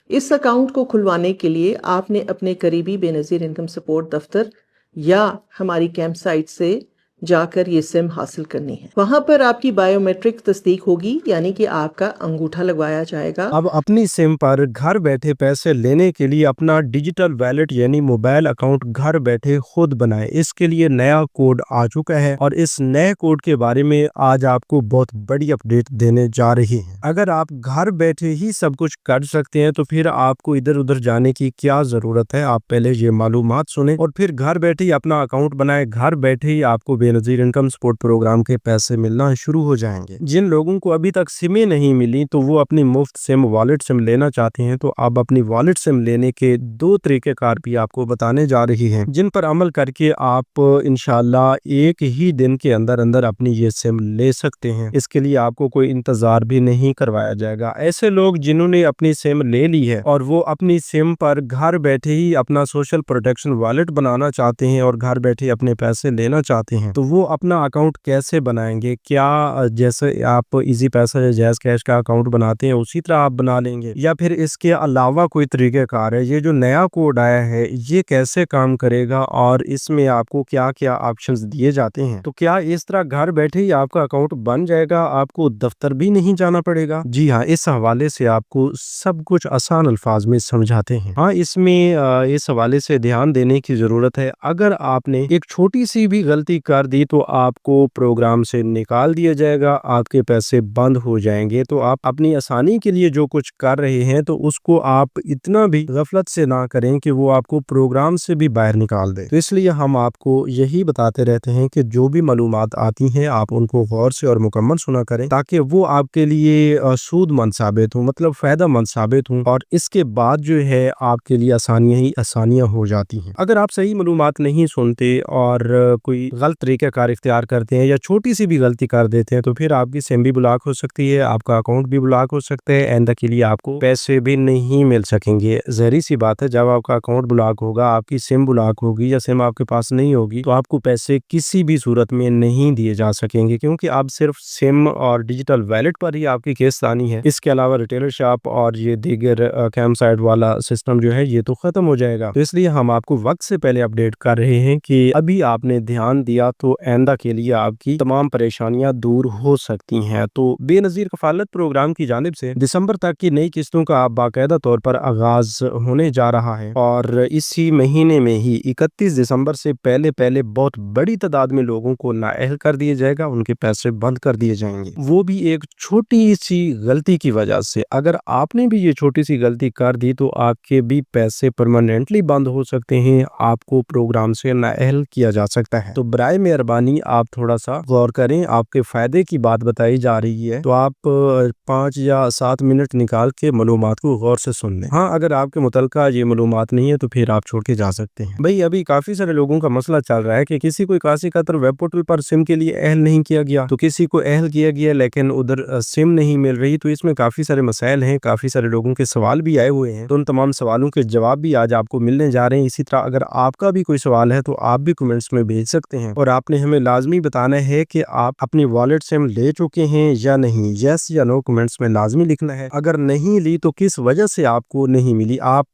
इस अकाउंट को खुलवाने के लिए आपने अपने करीबी बेनज़ीर इनकम सपोर्ट दफ्तर या हमारी कैंप साइट से जाकर ये सिम हासिल करनी है। वहां पर आपकी बायोमेट्रिक तस्दीक होगी, यानी कि आपका अंगूठा लगवाया जाएगा। अब अपनी सिम पर घर बैठे पैसे लेने के लिए अपना डिजिटल वैलेट यानी मोबाइल अकाउंट घर बैठे खुद बनाएं। इसके लिए नया कोड आ चुका है और इस नए कोड के बारे में आज आपको बहुत बड़ी अपडेट देने जा रही है। अगर आप घर बैठे ही सब कुछ कर सकते हैं तो फिर आपको इधर उधर जाने की क्या जरूरत है। आप पहले ये मालूमात सुने और फिर घर बैठे ही अपना अकाउंट बनाए। घर बैठे ही आपको बेनज़ीर इनकम सपोर्ट प्रोग्राम के पैसे मिलना शुरू हो जाएंगे। जिन लोगों को अभी तक सिमें नहीं मिली तो वो अपनी मुफ्त सिम वॉलेट सिम लेना चाहते हैं, तो अब अपनी वॉलेट सिम लेने के 2 तरीकेकार भी आपको बताने जा रही हैं, जिन पर अमल करके आप इंशाल्लाह एक ही दिन के अंदर अंदर अपनी ये सिम ले सकते हैं। इसके लिए आपको कोई इंतजार भी नहीं करवाया जाएगा। ऐसे लोग जिन्होंने अपनी सिम ले ली है और वो अपनी सिम पर घर बैठे ही अपना सोशल प्रोटेक्शन वॉलेट बनाना चाहते हैं और घर बैठे अपने पैसे लेना चाहते हैं, तो वो अपना अकाउंट कैसे बनाएंगे? क्या जैसे आप इजी पैसा या जैज़ कैश का अकाउंट बनाते हैं उसी तरह आप बना लेंगे, या फिर इसके अलावा कोई तरीक़ेकार है? ये जो नया कोड आया है ये कैसे काम करेगा और इसमें आपको क्या क्या ऑप्शंस दिए जाते हैं? तो क्या इस तरह घर बैठे ही आपका अकाउंट बन जाएगा, आपको दफ्तर भी नहीं जाना पड़ेगा? जी हाँ, इस हवाले से आपको सब कुछ आसान अल्फाज में समझाते हैं। हाँ, इसमें इस हवाले से ध्यान देने की जरूरत है। अगर आपने एक छोटी सी भी गलती कर दी तो आपको प्रोग्राम से निकाल दिया जाएगा, आपके पैसे बंद हो जाएंगे। तो आप अपनी आसानी के लिए जो कुछ कर रहे हैं तो उसको आप इतना भी गफलत से ना करें कि वो आपको प्रोग्राम से भी बाहर निकाल दे। तो इसलिए हम आपको यही बताते रहते हैं कि जो भी मालूमात आती हैं आप उनको गौर से और मुकम्मल सुना करें, ताकि वो आपके लिए सूदमंद साबित हो, मतलब फायदेमंद साबित हो, और इसके बाद जो है आपके लिए आसानियां ही आसानियां हो जाती हैं। अगर आप सही मालूमात नहीं सुनते और कोई गलत तरीक़ाकार इख्तियार करते हैं या छोटी सी भी गलती कर देते हैं तो फिर आपकी सिम भी ब्लॉक हो सकती है, आपका अकाउंट भी ब्लॉक हो सकता है, आइंदा के लिए आपको पैसे भी नहीं मिल सकेंगे। ज़ाहिर सी बात है, जब आपका अकाउंट ब्लॉक होगा, आपकी सिम ब्लॉक होगी या सिम आपके पास नहीं होगी, तो आपको पैसे किसी भी सूरत में नहीं दिए जा सकेंगे, क्योंकि अब सिर्फ सिम और डिजिटल वैलेट पर ही आपकी किस्त आनी है। इसके अलावा रिटेलर शॉप और ये दीगर कैंप साइट वाला सिस्टम जो है ये तो खत्म हो जाएगा। तो इसलिए हम आपको वक्त से पहले अपडेट कर रहे हैं कि अभी आपने ध्यान दिया तो आइंदा के लिए आपकी तमाम परेशानियां दूर हो सकती हैं। तो बेनज़ीर कफालत प्रोग्राम की जानिब से दिसंबर तक की नई किस्तों का बाकायदा तौर पर आगाज होने जा रहा है और इसी महीने में ही 31 दिसंबर से पहले पहले बहुत बड़ी तादाद में लोगों को नाअहल कर दिया जाएगा, उनके पैसे बंद कर दिए जाएंगे, वो भी एक छोटी सी गलती की वजह से। अगर आपने भी ये छोटी सी गलती कर दी तो आपके भी पैसे परमानेंटली बंद हो सकते हैं, आपको प्रोग्राम से नाअहल किया जा सकता है। तो बराए मेहरबानी आप थोड़ा सा गौर करें, आपके फायदे की बात बताई जा रही है तो आप 5 या 7 मिनट निकाल के मालूमात को गौर से सुन लें। हाँ, अगर आपके मुतलका ये मालूमात नहीं है तो फिर आप छोड़ के जा सकते हैं। भाई, अभी काफी सारे लोगों का मसला चल रहा है कि किसी को कासी कतर वेब पोर्टल पर सिम के लिए अहल नहीं किया गया, तो किसी को अहल किया गया लेकिन उधर सिम नहीं मिल रही। तो इसमें काफी सारे मसाइल हैं, काफी सारे लोगों के सवाल भी आए हुए हैं, तो उन तमाम सवालों के जवाब भी आज आपको मिलने जा रहे हैं। इसी तरह अगर आपका भी कोई सवाल है तो आप भी कमेंट्स में भेज सकते हैं और आपने हमें लाजमी बताना है कि आप अपनी वॉलेट सिम ले चुके हैं या नहीं। यस या नो कमेंट्स में लाजमी लिखना है। अगर नहीं ली तो किस वजह से आपको नहीं मिली, आप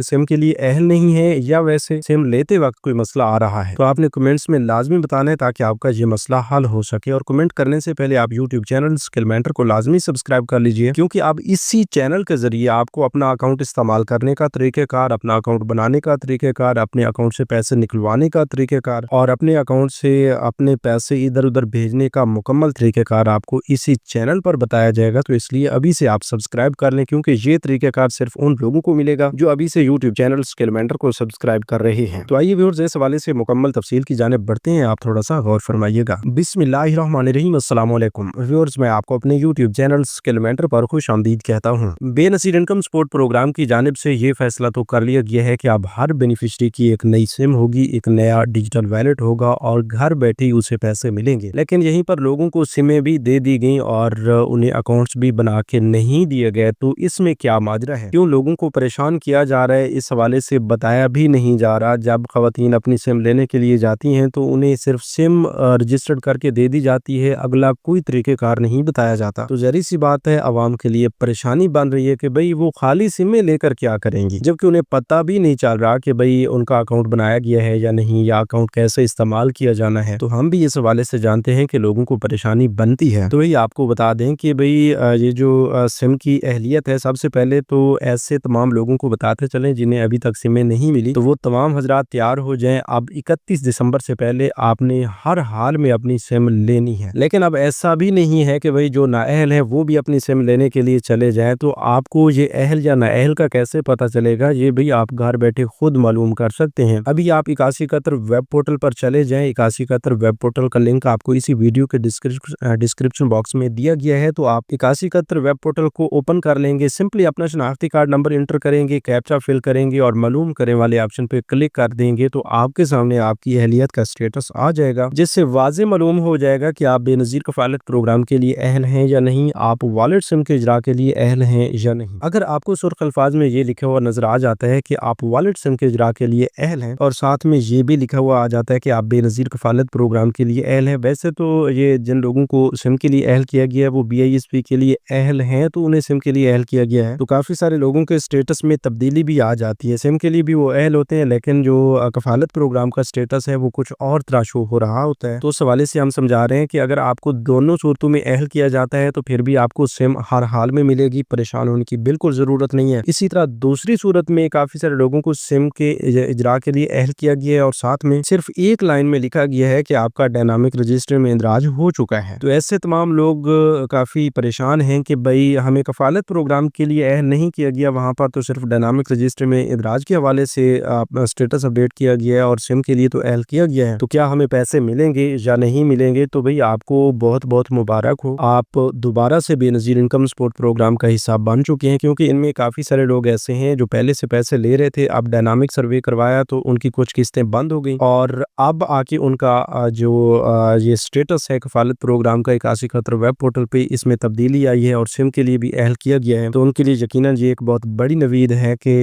सिम के लिए अहल नहीं है या वैसे सिम लेते वक्त कोई मसला आ रहा है, तो आपने कमेंट्स में लाजमी बताना है ताकि आपका ये मसला हल हो सके। और कमेंट करने से पहले आप यूट्यूब चैनल स्किल मेंटर को लाजमी सब्सक्राइब कर लीजिए, क्योंकि अब इसी चैनल के जरिए आपको अपना अकाउंट इस्तेमाल करने का तरीकेकार, अपना अकाउंट बनाने का तरीकेकार, अपने अकाउंट से पैसे निकलवाने का तरीकेकार और अपने अकाउंट से अपने पैसे इधर उधर भेजने का मुकम्मल तरीकेकार आपको इसी चैनल पर बताया जाएगा। तो इसलिए अभी से आप सब्सक्राइब कर लें, क्योंकि ये तरीकेकार सिर्फ उन लोगों को मिलेगा जो अभी से यूट्यूब चैनल स्किल मेंटर को सब्सक्राइब कर रहे हैं। तो आइए व्यूअर्स, इस हवाले से मुकम्मल तफसील की जानिब बढ़ते हैं, आप थोड़ा सा गौर फरमाइएगा। बिस्मिल्लाहिर्रहमानिर्रहीम, अस्सलाम वालेकुम व्यूअर्स, मैं आपको अपने यूट्यूब चैनल स्किल मेंटर पर खुश आमदीद कहता हूँ। बेनज़ीर इनकम सपोर्ट प्रोग्राम की जानिब से ये फैसला तो कर लिया गया है कि अब हर बेनिफिशरी की एक नई सिम होगी, एक नया डिजिटल वैलेट होगा और और घर बैठे ही उसे पैसे मिलेंगे। लेकिन यहीं पर लोगों को सिमें भी दे दी गई और उन्हें अकाउंट्स भी बना के नहीं दिए गए। तो इसमें क्या माजरा है, क्यों लोगों को परेशान किया जा रहा है, इस हवाले से बताया भी नहीं जा रहा। जब खवातीन अपनी सिम लेने के लिए जाती हैं तो उन्हें सिर्फ सिम रजिस्टर्ड करके दे दी जाती है, अगला कोई तरीकेकार नहीं बताया जाता। तो जरी सी बात है, आवाम के लिए परेशानी बन रही है कि भाई वो खाली सिमें लेकर क्या करेंगी, जबकि उन्हें पता भी नहीं चल रहा कि भाई उनका अकाउंट बनाया गया है या नहीं, या अकाउंट कैसे इस्तेमाल किया जाना है। तो हम भी इस हवाले से जानते हैं कि लोगों को परेशानी बनती है। तो ये आपको बता दें कि भाई ये जो सिम की अहलियत है, सबसे पहले तो ऐसे तमाम लोगों को बताते चलें जिन्हें अभी तक सिमें नहीं मिली, तो वो तमाम हजरात तैयार हो जाएं। अब 31 दिसंबर से पहले आपने हर हाल में अपनी सिम लेनी है। लेकिन अब ऐसा भी नहीं है कि भाई जो नाअहल है वो भी अपनी सिम लेने के लिए चले जाएं। तो आपको ये अहल या नाअहल का कैसे पता चलेगा, ये भी आप घर बैठे खुद मालूम कर सकते हैं। अभी आप 8171 वेब पोर्टल पर चले जाएं। 8171 वेब पोर्टल का लिंक आपको इसी वीडियो के डिस्क्रिप्शन बॉक्स में दिया गया है। तो आप 8171 वेब पोर्टल को ओपन कर लेंगे, सिंपली अपना शनाख्ती कार्ड नंबर इंटर करेंगे, कैप्चा फिल करेंगे और मालूम करें वाले ऑप्शन पे क्लिक कर देंगे। तो आपके सामने आपकी अहलियत का स्टेटस आ जाएगा, जिससे वाज़े मालूम हो जाएगा कि आप बेनज़ीर कफालत प्रोग्राम के लिए अहल हैं या नहीं, आप वॉलेट सिम के इजरा के लिए अहल हैं या नहीं। अगर आपको सुर्ख अल्फाज में ये लिखा हुआ नजर आ जाता है कि आप वॉलेट सिम के इजरा के लिए अहल हैं और साथ में ये भी लिखा हुआ आ जाता है कि आप बेनज़ीर कफालत प्रोग्राम के लिए अहल हैं, वैसे तो ये जिन लोगों को सिम के लिए अहल किया गया है वो BISP के लिए अहल हैं, तो उन्हें सिम के लिए अहल किया गया है। तो काफ़ी सारे लोगों के स्टेटस में तब्दीली भी आ जाती है, सिम के लिए भी वो अहल होते हैं, लेकिन जो कफालत प्रोग्राम का स्टेटस है वो कुछ और तरह शो हो रहा होता है। तो उस हवाले से हम समझा रहे हैं कि अगर आपको दोनों सूरतों में अहल किया जाता है तो फिर भी आपको सिम हर हाल में मिलेगी, परेशान होने की बिल्कुल ज़रूरत नहीं है। इसी तरह दूसरी सूरत में काफ़ी सारे लोगों को सिम के इजरा के लिए अहल किया गया है और साथ में सिर्फ एक लाइन में लिखा गया है कि आपका डायनामिक रजिस्टर में इंदराज हो चुका है। तो ऐसे तमाम लोग काफ़ी परेशान हैं कि भाई हमें कफालत प्रोग्राम के लिए अहल नहीं किया गया, वहाँ पर तो सिर्फ डायनामिक रजिस्टर में इंदराज के हवाले से स्टेटस अपडेट किया गया है और सिम के लिए तो अहल किया गया है, तो क्या हमें पैसे मिलेंगे या नहीं मिलेंगे। तो भाई आपको बहुत बहुत मुबारक हो, आप दोबारा से बेनज़ीर इनकम सपोर्ट प्रोग्राम का हिस्सा बन चुके हैं, क्योंकि इनमें काफ़ी सारे लोग ऐसे हैं जो पहले से पैसे ले रहे थे, अब डायनामिक सर्वे करवाया तो उनकी कुछ किस्तें बंद हो गई और अब आके उनका जो ये स्टेटस है कफालत प्रोग्राम का 8171 वेब पोर्टल पे इसमें तब्दीली आई है और सिम के लिए भी अहल किया गया है। तो उनके लिए यकीनन ये एक बहुत बड़ी नवीद है कि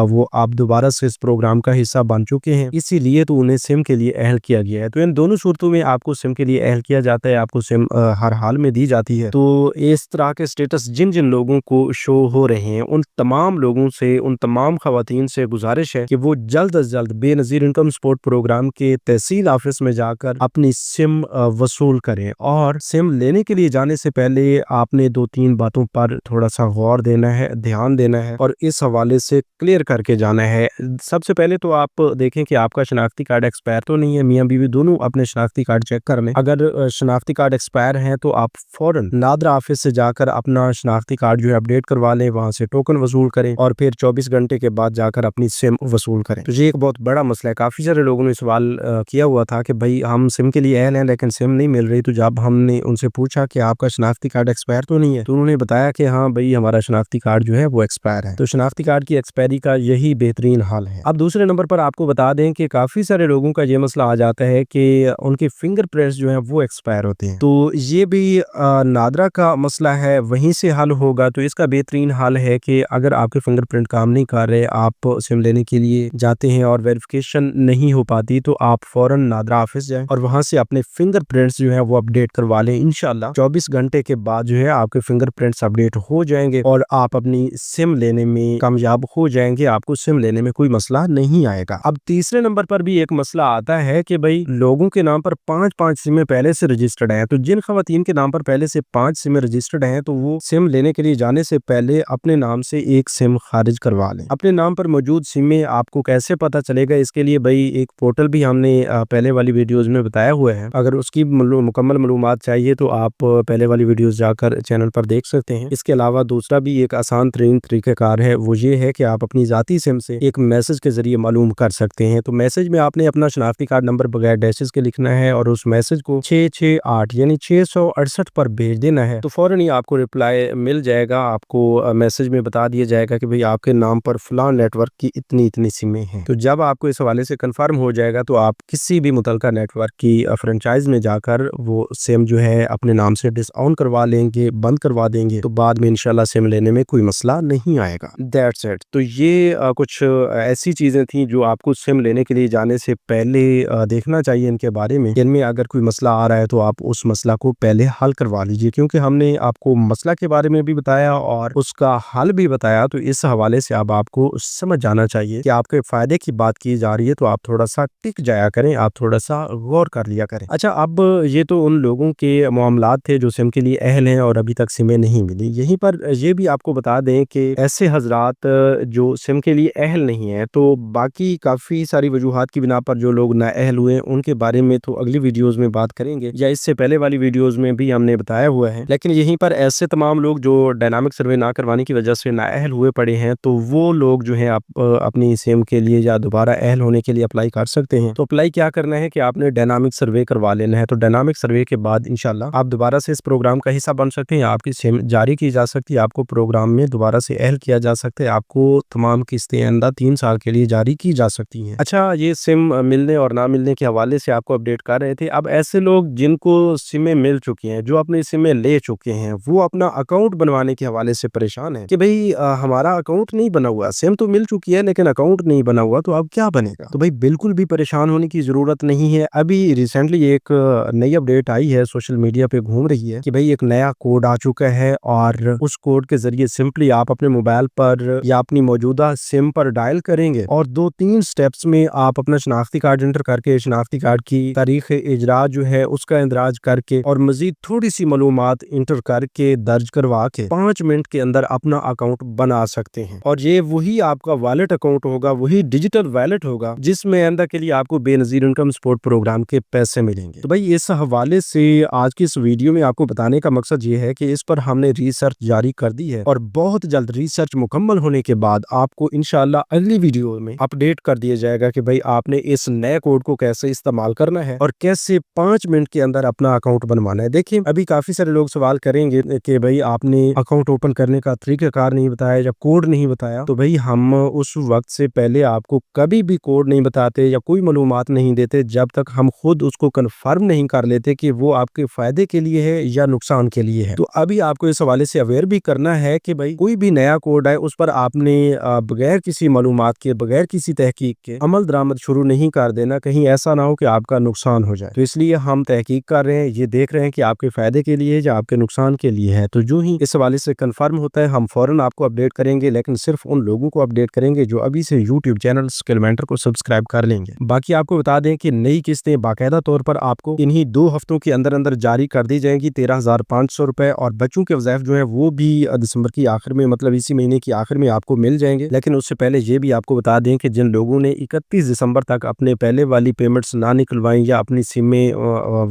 वो आप दोबारा से इस प्रोग्राम का हिस्सा बन चुके हैं, इसीलिए तो उन्हें सिम के लिए अहल किया गया है। तो इन दोनों सूरतों में आपको सिम के लिए अहल किया जाता है, आपको सिम हर हाल में दी जाती है। तो इस तरह के स्टेटस जिन जिन लोगों को शो हो रहे हैं उन तमाम लोगों से, उन तमाम खवातीन से गुजारिश है कि वो जल्द अज जल्द बेनज़ीर इनकम सपोर्ट प्रोग्राम के तहसील ऑफिस में जाकर अपनी सिम वसूल करें। और सिम लेने के लिए जाने से पहले आपने 2-3 बातों पर थोड़ा सा गौर देना है, ध्यान देना है और इस हवाले से क्लियर करके जाना है। सबसे पहले तो आप देखें कि आपका शनाख्ती कार्ड एक्सपायर तो नहीं है, मियाँ बीवी दोनों अपने शनाख्ती कार्ड चेक कर लें। अगर शनाख्ती कार्ड एक्सपायर है तो आप फौरन नादरा ऑफिस से जाकर अपना शनाख्ती कार्ड जो है अपडेट करवा लें, वहां से टोकन वसूल करें और फिर 24 घंटे के बाद जाकर अपनी सिम वसूल करें। तो ये एक बहुत बड़ा मसला है, काफी सारे लोगों ने सवाल किया हुआ था कि भाई हम सिम के लिए अहल हैं लेकिन सिम नहीं मिल रही। तो जब हमने उनसे पूछा कि आपका शनाख्ती कार्ड एक्सपायर तो नहीं है, तो उन्होंने बताया कि हाँ भाई हमारा शनाख्ती कार्ड जो है वो एक्सपायर है। तो शनाख्ती कार्ड की एक्सपायरी का यही बेहतरीन हाल है। अब दूसरे नंबर पर आपको बता दें कि काफी सारे लोगों का ये मसला आ जाता है कि उनके फिंगरप्रिंट्स जो है वो एक्सपायर होते हैं। तो ये भी नादरा का मसला है, वहीं से हल होगा। तो इसका बेहतरीन हल है कि अगर आपके फिंगरप्रिंट काम नहीं कर रहे, आप सिम लेने के लिए जाते हैं और वेरिफिकेशन नहीं हो पाती, तो आप फौरन नादरा ऑफिस जाएं और वहां से अपने फिंगरप्रिंट्स जो है वो अपडेट करवा लें। इंशाल्लाह 24 घंटे के बाद जो है आपके फिंगरप्रिंट्स अपडेट हो जाएंगे और आप अपनी सिम लेने में कामयाब हो जाएंगे, आपको सिम लेने में कोई मसला नहीं आएगा। अब तीसरे नंबर पर भी एक मसला आता है कि भाई लोगों के नाम पर 5-5 सिमें पहले से रजिस्टर्ड हैं। तो जिन खवातीन के नाम पर पहले से 5 सिमें रजिस्टर्ड हैं तो वो सिम लेने के लिए जाने से पहले अपने नाम से एक सिम खारिज करवा लें। अपने नाम पर मौजूद सिमें आपको कैसे पता चलेगा, इसके लिए भाई एक पोर्टल भी हमने पहले वाली वीडियोस में बताया हुआ है। अगर उसकी मुकम्मल मालूमात चाहिए तो आप पहले वाली वीडियोस जाकर चैनल पर देख सकते हैं। इसके अलावा दूसरा भी एक आसान तरीन तरीक़ाकार है, वो ये है कि आप अपनी ज़ाती सिम से एक मैसेज के जरिए मालूम कर सकते हैं। तो मैसेज में आपने अपना शनाख्ती कार्ड नंबर बगैर डैशेस के लिखना है और उस मैसेज को 668 यानी 668 पर भेज देना है। तो फौरन ही आपको रिप्लाई मिल जाएगा, आपको मैसेज में बता दिया जाएगा कि भाई आपके नाम पर फलां नेटवर्क की इतनी इतनी सिमें हैं। तो जब आपको इस हवाले से कंफर्म हो जाएगा तो आप किसी भी मुतलका नेटवर्क की फ्रेंचाइज में जाकर वो सिम जो है अपने नाम से डिस ऑन करवा लेंगे, बंद करवा देंगे, तो बाद में इंशाल्लाह सिम लेने में कोई मसला नहीं आएगा। That's it. तो ये कुछ ऐसी चीज़ें थी जो आपको सिम लेने के लिए जाने से पहले देखना चाहिए इनके बारे में। इनमें अगर कोई मसला आ रहा है तो आप उस मसला को पहले हल करवा लीजिए, क्योंकि हमने आपको मसला के बारे में भी बताया और उसका हल भी बताया, तो इस हवाले से अब आपको समझ जाना चाहिए कि आपके फ़ायदे की बात की जा रही है तो आप थोड़ा सा टिक जाया करें, आप थोड़ा सा गौर कर लिया करें। अच्छा, अब ये तो उन लोगों के मामलात थे जो सिम के लिए अहल हैं और अभी तक सिमें नहीं मिली। यहीं पर ये भी आपको बता दें कि ऐसे हजरात जो सिम के लिए अहल नहीं है, तो बाकी काफ़ी सारी वजूहात की बिना पर जो लोग नाअहल हुए उनके बारे में तो अगली वीडियोज़ में बात करेंगे, या इससे पहले वाली वीडियोज़ में भी हमने बताया हुआ है। लेकिन यहीं पर ऐसे तमाम लोग जो डायनामिक सर्वे ना करवाने की वजह से नाअहल हुए पड़े हैं, तो वो लोग जो हैं आप अपनी सिम के लिए या दोबारा अहल होने के लिए अप्लाई कर सकते हैं। तो अप्लाई क्या करना है कि आपने डायनामिक सर्वे करवा लेना है। तो डायनामिक सर्वे के बाद इंशाल्लाह आप दोबारा से इस प्रोग्राम का हिस्सा बन सकते हैं, आपकी सिम जारी की जा सकती है, आपको प्रोग्राम में दोबारा से अहल किया जा सकता है, आपको तमाम किस्तें आइंदा 3 साल के लिए जारी की जा सकती हैं। अच्छा, ये सिम मिलने और ना मिलने के हवाले से आपको अपडेट कर रहे थे। अब ऐसे लोग जिनको सिमें मिल चुकी हैं, जो अपनी सिमें ले चुके हैं, वो अपना अकाउंट बनवाने के हवाले से परेशान है कि भाई हमारा अकाउंट नहीं बना हुआ, सिम तो मिल चुकी है लेकिन अकाउंट नहीं बना हुआ, तो अब क्या बनेगा। तो भाई बिल्कुल भी परेशान होने की जरूरत नहीं है। अभी रिसेंटली एक नई अपडेट आई है, सोशल मीडिया पे घूम रही है कि भाई एक नया कोड आ चुका है और उस कोड के जरिए सिंपली आप अपने मोबाइल पर या अपनी मौजूदा सिम पर डायल करेंगे और 2-3 स्टेप्स में आप अपना शनाख्ती कार्ड एंटर करके शनाख्ती कार्ड की तारीख इजरा जो है उसका इंदराज करके और मजीद थोड़ी सी मालूमात इंटर करके दर्ज करवा के 5 मिनट के अंदर अपना अकाउंट बना सकते हैं। और ये वही आपका वॉलेट अकाउंट होगा, वही डिजिटल वॉलेट होगा जिसमें आइंदा के लिए आपको बेनजीर इनकम सपोर्ट प्रोग्राम के पैसे मिलेंगे। तो भाई इस हवाले से आज की इस वीडियो में आपको बताने का मकसद ये है कि इस पर हमने रिसर्च जारी कर दी है और बहुत जल्द रिसर्च मुकम्मल होने के बाद आपको इंशाल्लाह अगली वीडियो में अपडेट कर दिया जाएगा कि भाई आपने इस नए कोड को कैसे इस्तेमाल करना है और कैसे 5 मिनट के अंदर अपना अकाउंट बनवाना है। देखिए, अभी काफी सारे लोग सवाल करेंगे कि भाई आपने अकाउंट ओपन करने का तरीकाकार नहीं बताया या कोड नहीं बताया। तो भाई हम उस वक्त से पहले आपको कभी भी कोड नहीं बताते या कोई मालूमात नहीं देते जब तक हम खुद उसको कंफर्म नहीं कर लेते कि वो आपके फायदे के लिए है या नुकसान के लिए है। तो अभी आपको इस हवाले से अवेयर भी करना है कि भाई कोई भी नया कोड है उस पर आपने बगैर किसी मालूमात के, बगैर किसी तहकीक के अमल दरामद शुरू नहीं कर देना, कहीं ऐसा ना हो कि आपका नुकसान हो जाए। तो इसलिए हम तहकीक कर रहे हैं, ये देख रहे हैं कि आपके फायदे के लिए या आपके नुकसान के लिए है। तो जो ही इस हवाले से कंफर्म होता है हम फौरन आपको अपडेट करेंगे, लेकिन सिर्फ उन लोगों को अपडेट करेंगे जो अभी से यूट्यूब चैनल स्किल मेंटर को सब्सक्राइब कर लेंगे। बाकी आपको बता दें कि नई किस्तें बाकायदा तौर पर आपको इन्हीं 2 हफ्तों के अंदर अंदर जारी कर दी जाएंगी, 13,500 रुपए, और बच्चों के वज़ाइफ जो है वो भी दिसंबर की आखिर में, मतलब इसी महीने की आखिर में आपको मिल जाएंगे। लेकिन उससे पहले ये भी आपको बता दें कि जिन लोगों ने 31 दिसंबर तक अपने पहले वाली पेमेंट्स ना निकलवाई या अपनी सिमें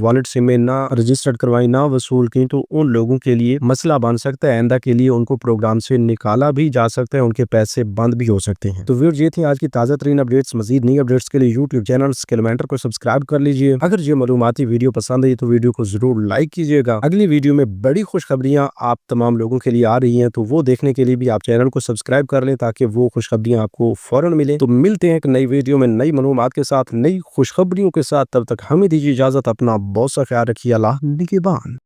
वॉलेट सिमें ना रजिस्टर्ड करवाई, ना वसूल की, तो उन लोगों के लिए मसला बन सकता है। आइंदा के लिए उनको प्रोग्राम से निकाला भी जा सकता है, उनके पैसे बंद भी हो सकते हैं। तो व्यूअर्स, ये थी आज की ताज़ा तरीन अपडेट्स। मजीद नई अपडेट्स के लिए यूट्यूब चैनल स्किल मेंटर को सब्सक्राइब कर लीजिए। अगर ये मालूमाती वीडियो पसंद आई तो वीडियो को जरूर लाइक कीजिएगा। अगली वीडियो में बड़ी खुशखबरियां आप तमाम लोगों के लिए आ रही हैं, तो वो देखने के लिए भी आप चैनल को सब्सक्राइब कर लें ताकि वो खुशखबरियां आपको फौरन मिले। तो मिलते हैं एक नई वीडियो में नई मालूमात के साथ, नई खुशखबरियों के साथ। तब तक हमें दीजिए इजाजत। अपना बहुत सा ख्याल रखिए। अल्लाह निगहबान।